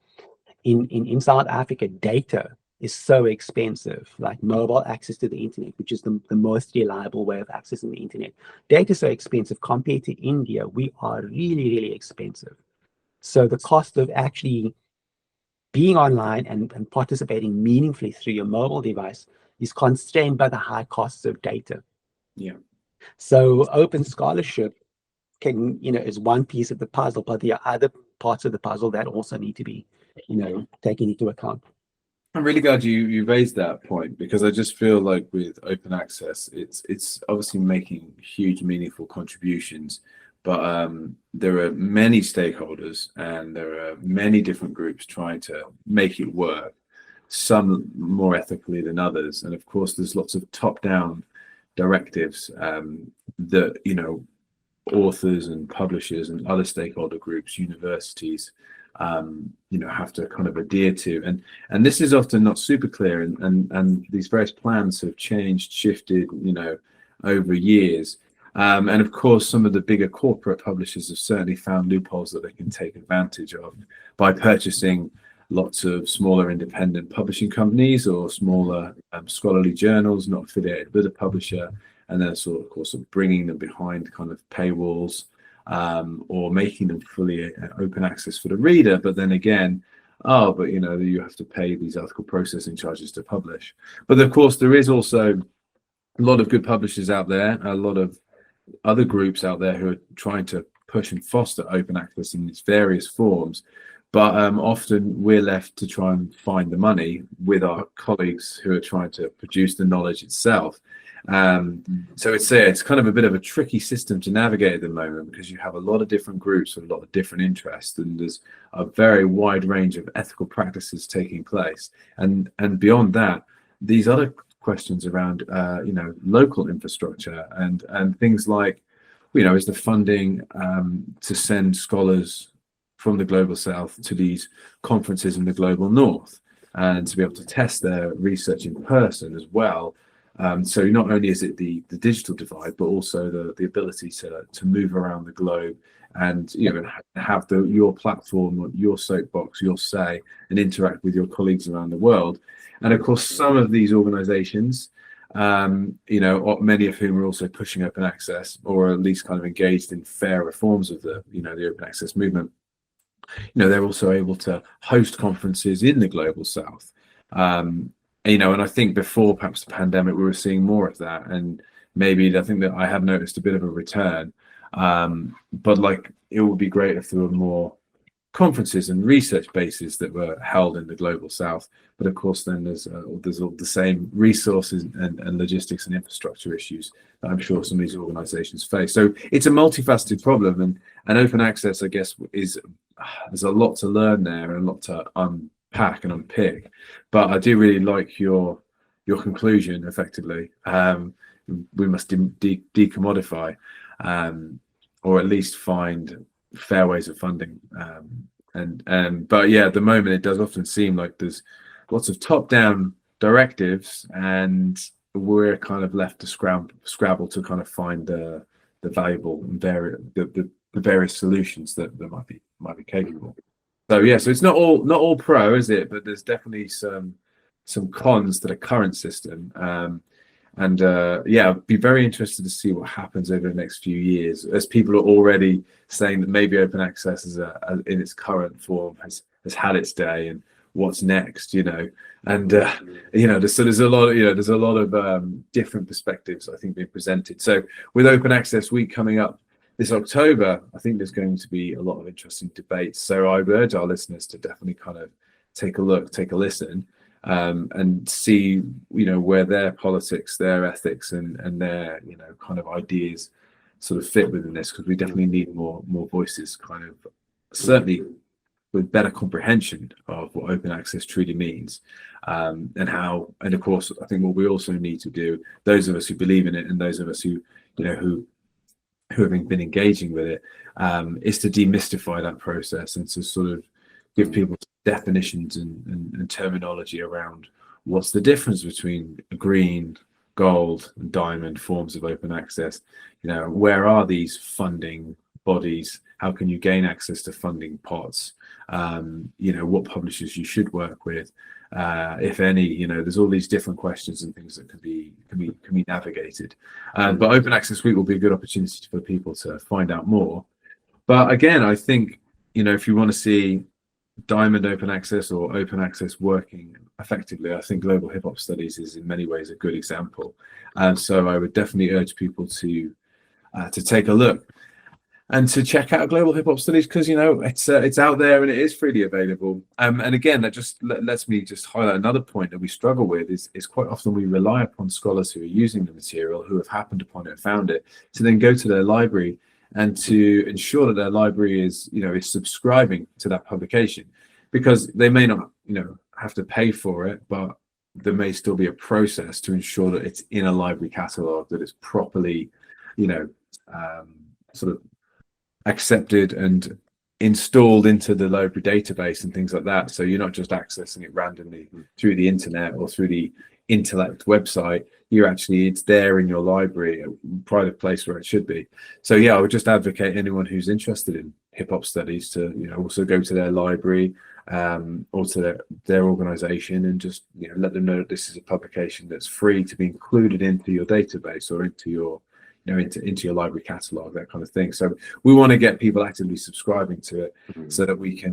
In South Africa, data is so expensive, like mobile access to the internet, which is the most reliable way of accessing the internet. Data is so expensive compared to India. We are really, really expensive. So the cost of actually being online and participating meaningfully through your mobile device is constrained by the high costs of data. So open scholarship is one piece of the puzzle, but there are other parts of the puzzle that also need to be, taken into account. I'm really glad you raised that point, because I just feel like with open access, it's obviously making huge, meaningful contributions, but there are many stakeholders and there are many different groups trying to make it work, some more ethically than others. And of course, there's lots of top-down directives that, authors and publishers and other stakeholder groups, universities, have to kind of adhere to, and this is often not super clear, and these various plans have changed, shifted, over years, and of course some of the bigger corporate publishers have certainly found loopholes that they can take advantage of by purchasing lots of smaller independent publishing companies or smaller scholarly journals not affiliated with a publisher, and then of course bringing them behind kind of paywalls, or making them fully open access for the reader. But then again, but you have to pay these article processing charges to publish. But of course, there is also a lot of good publishers out there, a lot of other groups out there who are trying to push and foster open access in its various forms. But often we're left to try and find the money with our colleagues who are trying to produce the knowledge itself. So it's kind of a bit of a tricky system to navigate at the moment, because you have a lot of different groups with a lot of different interests, and there's a very wide range of ethical practices taking place. And beyond that, these other questions around local infrastructure and things like, is the funding to send scholars from the global south to these conferences in the global north, and to be able to test their research in person as well. So not only is it the digital divide, but also the ability to move around the globe and have your platform, your soapbox, your say, and interact with your colleagues around the world. And of course, some of these organizations, many of whom are also pushing open access, or at least kind of engaged in fair reforms of the open access movement, they're also able to host conferences in the global south. And I think before perhaps the pandemic, we were seeing more of that, and maybe I think that I have noticed a bit of a return. But it would be great if there were more conferences and research bases that were held in the global south. But of course, then there's all the same resources and logistics and infrastructure issues that I'm sure some of these organizations face. So it's a multifaceted problem, and open access, I guess, there's a lot to learn there and a lot to unpack and unpick. But I do really like your conclusion, effectively. We must de-commodify, or at least find fair ways of funding. But yeah, at the moment, it does often seem like there's lots of top-down directives, and we're kind of left to scrabble to kind of find the valuable and the various solutions that might be capable. So yeah, so it's not all pro, is it? But there's definitely some cons to the current system. I'd be very interested to see what happens over the next few years, as people are already saying that maybe open access in its current form has had its day, and what's next, there's a lot of different perspectives, I think, being presented. So with Open Access Week coming up this October, I think there's going to be a lot of interesting debates. So I would urge our listeners to definitely kind of take a listen, and see where their politics, their ethics, and their kind of ideas sort of fit within this, because we definitely need more voices, kind of certainly with better comprehension of what open access truly means, and of course, I think what we also need to do, those of us who believe in it and those of us who have been engaging with it, is to demystify that process and to sort of give people definitions and terminology around what's the difference between green, gold, and diamond forms of open access. Where are these funding bodies? How can you gain access to funding pots? What publishers you should work with, if any. There's all these different questions and things that can be navigated. But Open Access Week will be a good opportunity for people to find out more. But again, I think if you want to see diamond open access or open access working effectively, I think Global Hip Hop Studies is in many ways a good example. So I would definitely urge people to take a look and to check out Global Hip Hop Studies, because it's out there and it is freely available. And again, that just lets me just highlight another point that we struggle with is quite often we rely upon scholars who are using the material, who have happened upon it and found it, to then go to their library and to ensure that their library is subscribing to that publication, because they may not have to pay for it, but there may still be a process to ensure that it's in a library catalog, that it's properly sort of accepted and installed into the library database and things like that. So you're not just accessing it randomly through the internet or through the Intellect website. It's there in your library, a private place where it should be. So yeah, I would just advocate anyone who's interested in hip hop studies to also go to their library, or to their organization, and just let them know that this is a publication that's free to be included into your database or into your into your library catalog, that kind of thing. So we want to get people actively subscribing to it, so that we can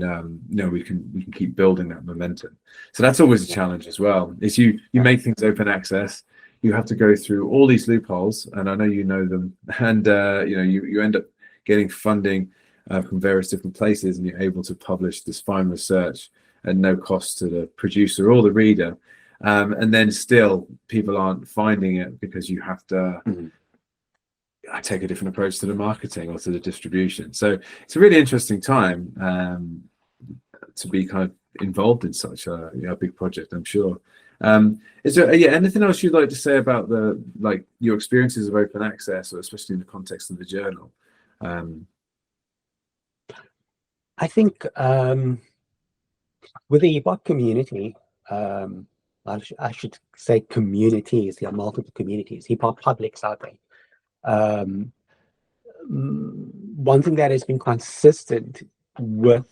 we can keep building that momentum. So that's always a challenge as well, is you make things open access, you have to go through all these loopholes, and I know you know them, and you end up getting funding from various different places, and you're able to publish this fine research at no cost to the producer or the reader, and then still people aren't finding it because you have to take a different approach to the marketing or to the distribution. So it's a really interesting time to be kind of involved in such a big project, I'm sure. Is there anything else you'd like to say about your experiences of open access, or especially in the context of the journal? I think with the hip-hop community, I should say communities, there are multiple communities, hip-hop publics out there. One thing that has been consistent with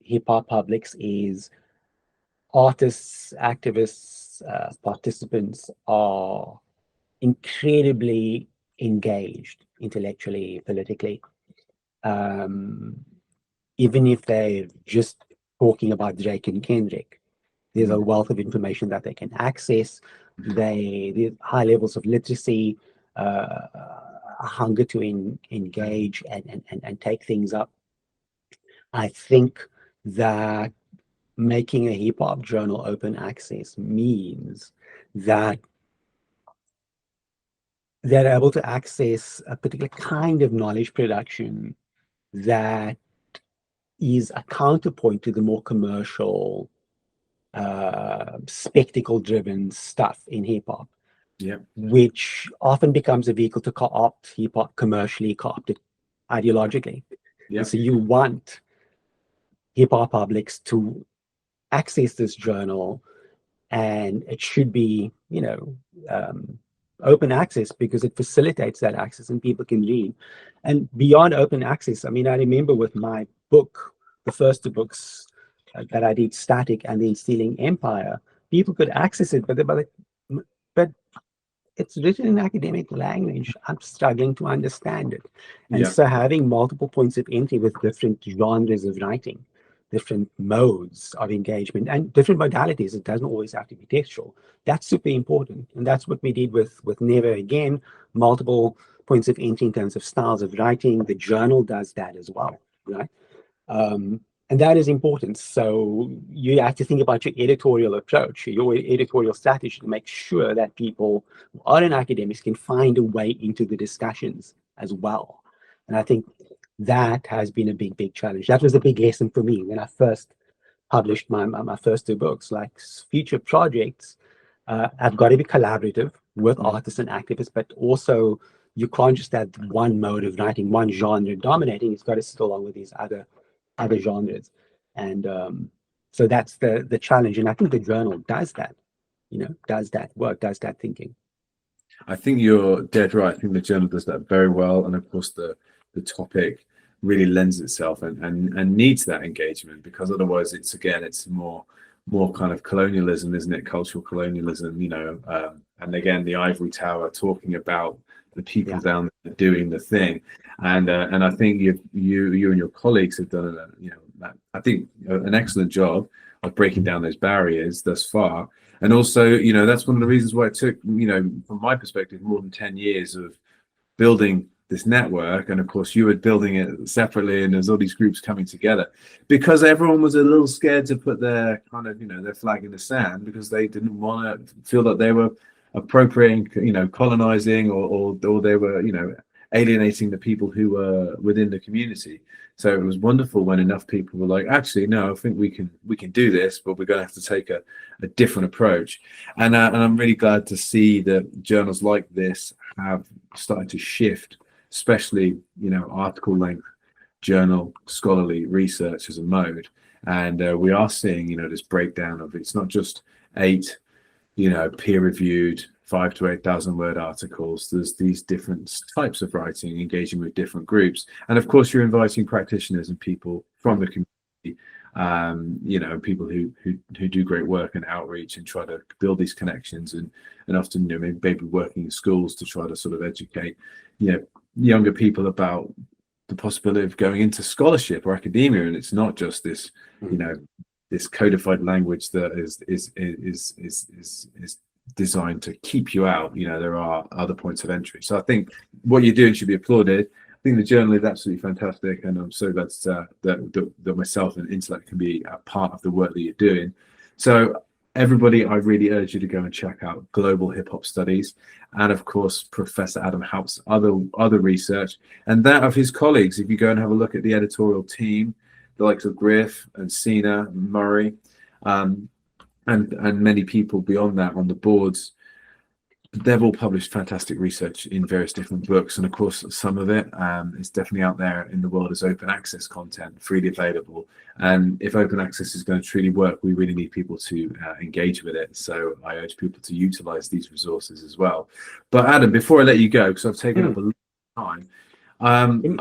hip-hop publics is artists, activists, participants are incredibly engaged intellectually, politically. Even if they're just talking about Drake and Kendrick, there's a wealth of information that they can access. There's high levels of literacy, a hunger to engage and take things up. I think that making a hip hop journal open access means that they're able to access a particular kind of knowledge production that is a counterpoint to the more commercial, spectacle-driven stuff in hip-hop, which often becomes a vehicle to co-opt hip-hop, commercially co-opted ideologically. So you want hip-hop publics to access this journal, and it should be, open access, because it facilitates that access and people can read. And beyond open access, I mean, I remember with my book, the first two books that I did, Static and then Stealing Empire, people could access it, but it's written in academic language. I'm struggling to understand it. And so having multiple points of entry with different genres of writing, different modes of engagement, and different modalities, it doesn't always have to be textual. That's super important. And that's what we did with Never Again, multiple points of entry in terms of styles of writing. The journal does that as well, right? And that is important. So you have to think about your editorial approach, your editorial strategy, to make sure that people who are in academics can find a way into the discussions as well. And I think that has been a big challenge. That was a big lesson for me when I first published my first two books. Like future projects, I've got to be collaborative with artists and activists, but also you can't just have one mode of writing, one genre dominating. It's got to sit along with these other genres. And so that's the challenge. And I think the journal does that, does that work, does that thinking. I think you're dead right. I think the journal does that very well. And of course, the topic really lends itself and needs that engagement, because otherwise it's more kind of colonialism, isn't it? Cultural colonialism, and again, the ivory tower talking about the people down there doing the thing. And I think you and your colleagues have done I think an excellent job of breaking down those barriers thus far. And also, that's one of the reasons why it took, from my perspective, more than 10 years of building this network. And of course, you were building it separately, and there's all these groups coming together, because everyone was a little scared to put their kind of, their flag in the sand, because they didn't want to feel that they were appropriating, colonizing, or they were, alienating the people who were within the community. So it was wonderful when enough people were like, actually, no, I think we can do this, but we're going to have to take a different approach. And I'm really glad to see that journals like this have started to shift, especially, article length journal scholarly research as a mode. And we are seeing, this breakdown of it's not just 8, peer-reviewed 5,000 to 8,000 word articles. There's these different types of writing, engaging with different groups. And of course, you're inviting practitioners and people from the community people who do great work and outreach and try to build these connections, and often, maybe working in schools to try to sort of educate, younger people about the possibility of going into scholarship or academia. And it's not just this, this codified language that is designed to keep you out. There are other points of entry. So I think what you're doing should be applauded. I think the journal is absolutely fantastic, and I'm so glad that myself and Intellect can be a part of the work that you're doing. So everybody, I really urge you to go and check out Global Hip Hop Studies, and of course Professor Adam Haupt's other research, and that of his colleagues. If you go and have a look at the editorial team, the likes of Griff and Sina and Murray, and many people beyond that on the boards, they've all published fantastic research in various different books. And of course, some of it is definitely out there in the world as open access content, freely available. And if open access is going to truly work, we really need people to engage with it. So I urge people to utilize these resources as well. But Adam, before I let you go, because I've taken up a lot of time.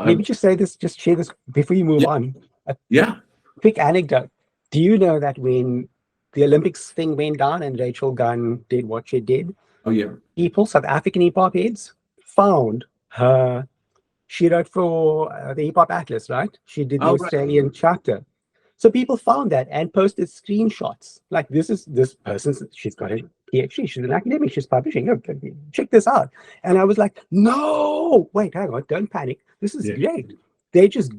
Maybe just share this before you move on. Yeah. Quick anecdote. Do you know that when the Olympics thing went down and Rachel Gunn did what she did, South African hip hop heads found her. She wrote for the Hip Hop Atlas, right? She did the Australian chapter. So people found that and posted screenshots. Like, this person, she's got a PhD, she's an academic, she's publishing. Okay, check this out. And I was like, no, wait, hang on, don't panic. This is great. They just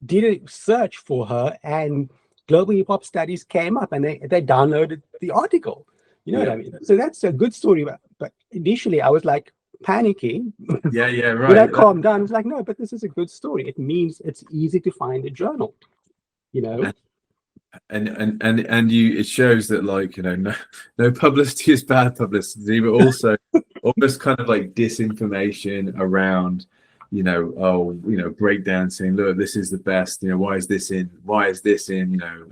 did a search for her, and Global Hip Hop Studies came up, and they downloaded the article. You know what I mean? So that's a good story. But initially, I was like panicking. Right. When I calmed down, I was like, no, but this is a good story. It means it's easy to find a journal. And it shows that no publicity is bad publicity, but also almost kind of like disinformation around, breakdown saying, look, this is the best, why is this in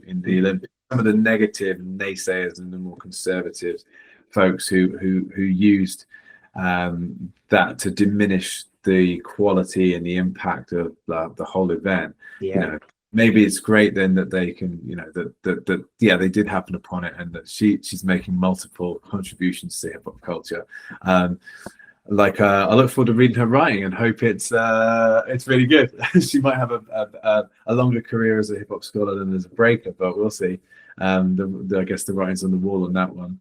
in the Olympics? Some of the negative naysayers and the more conservative folks who used that to diminish the quality and the impact of the whole event. Maybe it's great then that they can, they did happen upon it, and that she's making multiple contributions to hip hop culture. I look forward to reading her writing and hope it's really good. She might have a longer career as a hip hop scholar than as a breaker, but we'll see. I guess the writing's on the wall on that one.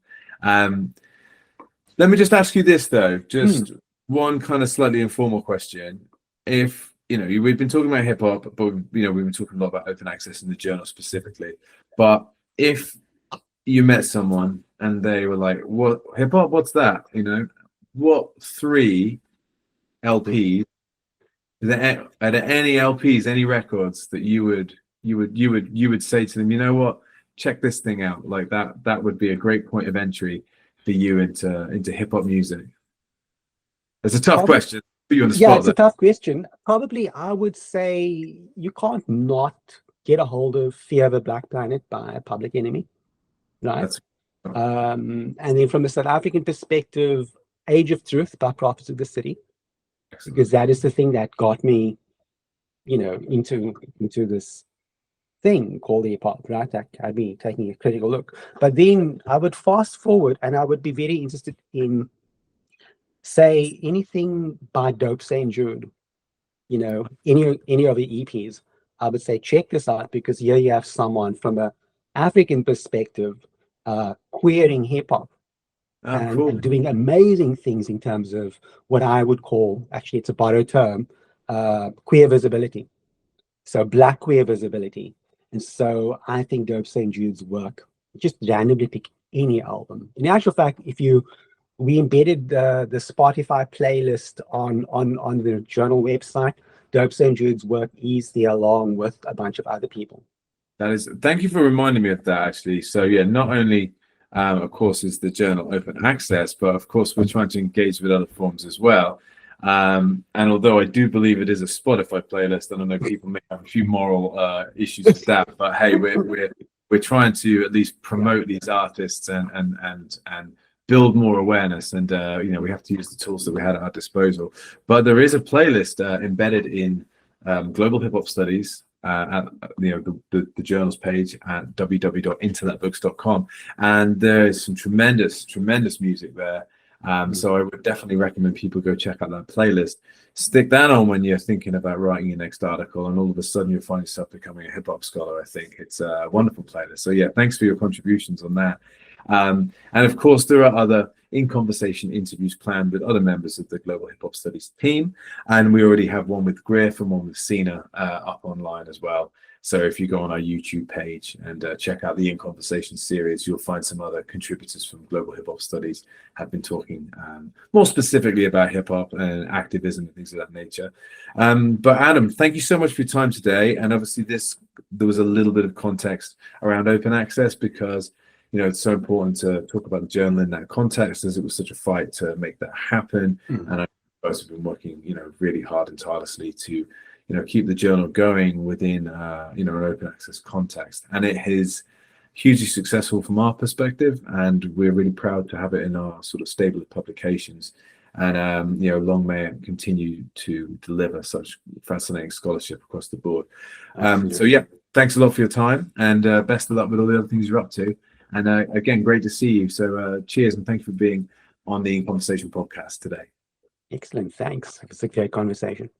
Let me just ask you this though, just one kind of slightly informal question. If we've been talking about hip hop, but we've been talking a lot about open access in the journal specifically. But if you met someone and they were like, "What hip hop? What's that?" What 3 LPs? Are there any LPs, any records that you would say to them? You know what? Check this thing out. Like that would be a great point of entry for you into hip hop music. It's a tough question. Put you on the spot. It's a tough question. Probably, I would say you can't not get a hold of "Fear of a Black Planet" by Public Enemy, right? And then from a South African perspective, "Age of Truth" by Prophets of the City, because that is the thing that got me, into this thing called hip hop, right? That had me taking a critical look. But then I would fast forward, and I would be very interested in, say, anything by Dope St. Jude, any of the EPs. I would say, check this out, because here you have someone from an African perspective queering hip hop. And doing amazing things in terms of what I would call, actually it's a borrowed term, queer visibility. So Black queer visibility. And so I think Dope St. Jude's work, just randomly pick any album. In actual fact, we embedded the Spotify playlist on the journal website. Dope St. Jude's work is there along with a bunch of other people. Thank you for reminding me of that, actually. So yeah, not only of course is the journal open access, but of course we're trying to engage with other forms as well. And although I do believe it is a Spotify playlist, and I know people may have a few moral issues with that, but hey, we're trying to at least promote these artists and build more awareness, and we have to use the tools that we had at our disposal. But there is a playlist embedded in Global Hip Hop Studies at the journals page at www.internetbooks.com, and there is some tremendous music there. So I would definitely recommend people go check out that playlist. Stick that on when you're thinking about writing your next article, and all of a sudden you'll find yourself becoming a hip hop scholar. I think it's a wonderful playlist. So yeah, thanks for your contributions on that. And of course, there are other in conversation interviews planned with other members of the Global Hip Hop Studies team, and we already have one with Griff and one with Sina up online as well. So if you go on our YouTube page and check out the In Conversation series, you'll find some other contributors from Global Hip Hop Studies have been talking more specifically about hip hop and activism and things of that nature. But Adam, thank you so much for your time today. And obviously there was a little bit of context around open access because it's so important to talk about the journal in that context, as it was such a fight to make that happen. And I both have been working, really hard and tirelessly to keep the journal going within, an open access context. And it is hugely successful from our perspective, and we're really proud to have it in our sort of stable of publications. And, long may it continue to deliver such fascinating scholarship across the board. So yeah, thanks a lot for your time, and best of luck with all the other things you're up to. And again, great to see you. So cheers, and thank you for being on the Conversation podcast today. Excellent. Thanks. It's a great conversation.